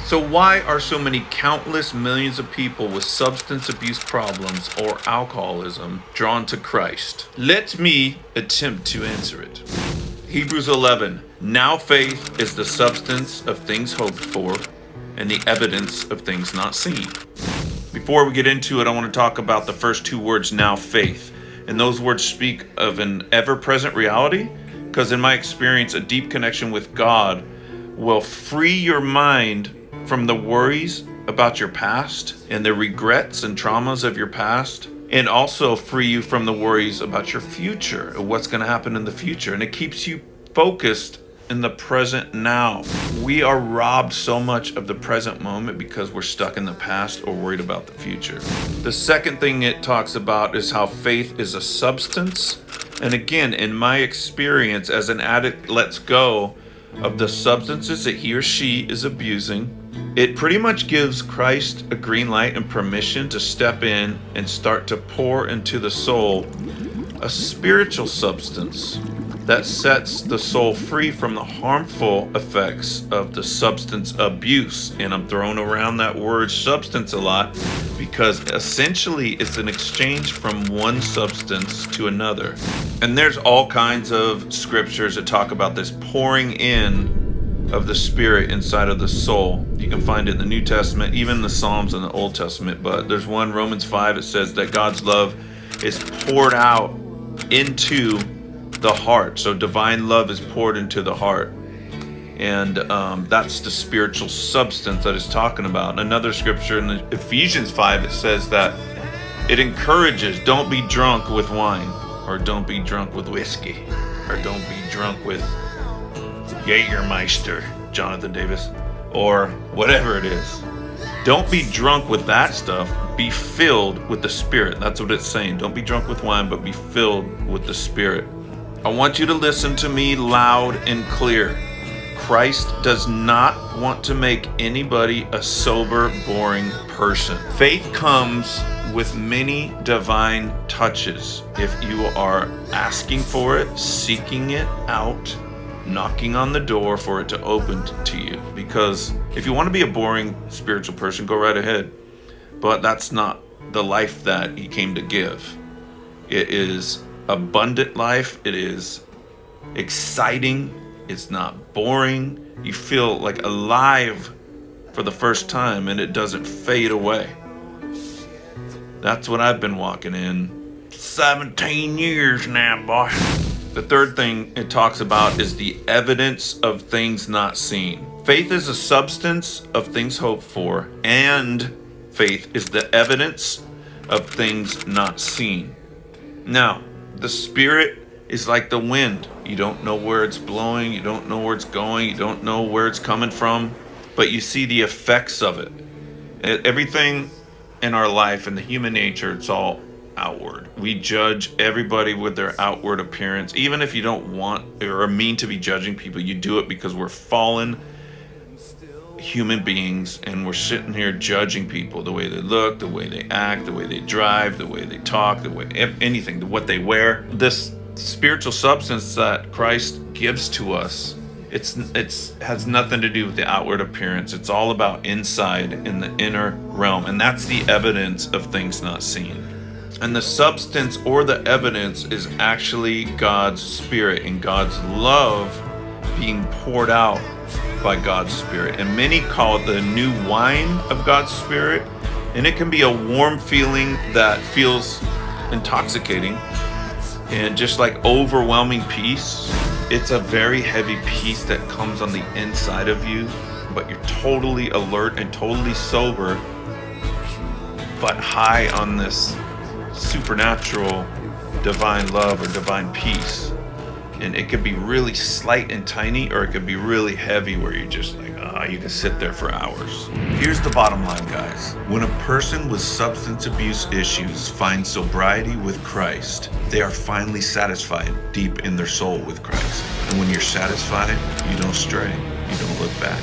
So why are so many countless millions of people with substance abuse problems or alcoholism drawn to Christ? Let me attempt to answer it. Hebrews 11. Now faith is the substance of things hoped for and the evidence of things not seen. Before we get into it, I want to talk about the first two words, now faith. And those words speak of an ever-present reality, because in my experience, a deep connection with God will free your mind from the worries about your past and the regrets and traumas of your past, and also free you from the worries about your future and what's going to happen in the future. And it keeps you focused in the present now. We are robbed so much of the present moment because we're stuck in the past or worried about the future. The second thing it talks about is how faith is a substance. And again, in my experience, as an addict lets go of the substances that he or she is abusing, it pretty much gives Christ a green light and permission to step in and start to pour into the soul a spiritual substance that sets the soul free from the harmful effects of the substance abuse. And I'm throwing around that word substance a lot because essentially it's an exchange from one substance to another. And there's all kinds of scriptures that talk about this pouring in of the Spirit inside of the soul. You can find it in the New Testament, even the Psalms in the Old Testament. But there's one, Romans 5, it says that God's love is poured out into the heart. So divine love is poured into the heart. And that's the spiritual substance that it's talking about. Another scripture in the Ephesians 5, it says that it encourages, don't be drunk with wine, or don't be drunk with whiskey, or don't be drunk with Jägermeister, Jonathan Davis, or whatever it is. Don't be drunk with that stuff. Be filled with the Spirit. That's what it's saying. Don't be drunk with wine, but be filled with the Spirit. I want you to listen to me loud and clear. Christ does not want to make anybody a sober, boring person. Faith comes with many divine touches if you are asking for it, seeking it out, knocking on the door for it to open to you. Because if you want to be a boring spiritual person, go right ahead. But that's not the life that he came to give. It is abundant life. It is exciting. It's not boring. You feel like alive for the first time, and it doesn't fade away. That's what I've been walking in 17 years now, boy. The third thing it talks about is the evidence of things not seen. Faith is a substance of things hoped for, and faith is the evidence of things not seen. Now, the Spirit is like the wind. You don't know where it's blowing, you don't know where it's going, you don't know where it's coming from, but you see the effects of it. Everything in our life and the human nature, it's all outward. We judge everybody with their outward appearance. Even if you don't want or mean to be judging people, you do it because we're fallen human beings, and we're sitting here judging people, the way they look, the way they act, the way they drive, the way they talk, the way anything, what they wear. This spiritual substance that Christ gives to us, it's has nothing to do with the outward appearance. It's all about inside, in the inner realm, and that's the evidence of things not seen. And the substance or the evidence is actually God's Spirit and God's love being poured out by God's Spirit. And many call it the new wine of God's Spirit. And it can be a warm feeling that feels intoxicating and just like overwhelming peace. It's a very heavy peace that comes on the inside of you, but you're totally alert and totally sober, but high on this supernatural divine love or divine peace. And it could be really slight and tiny, or it could be really heavy where you're just like, you can sit there for hours. Here's the bottom line, guys. When a person with substance abuse issues finds sobriety with Christ, they are finally satisfied deep in their soul with Christ. And when you're satisfied, you don't stray, you don't look back.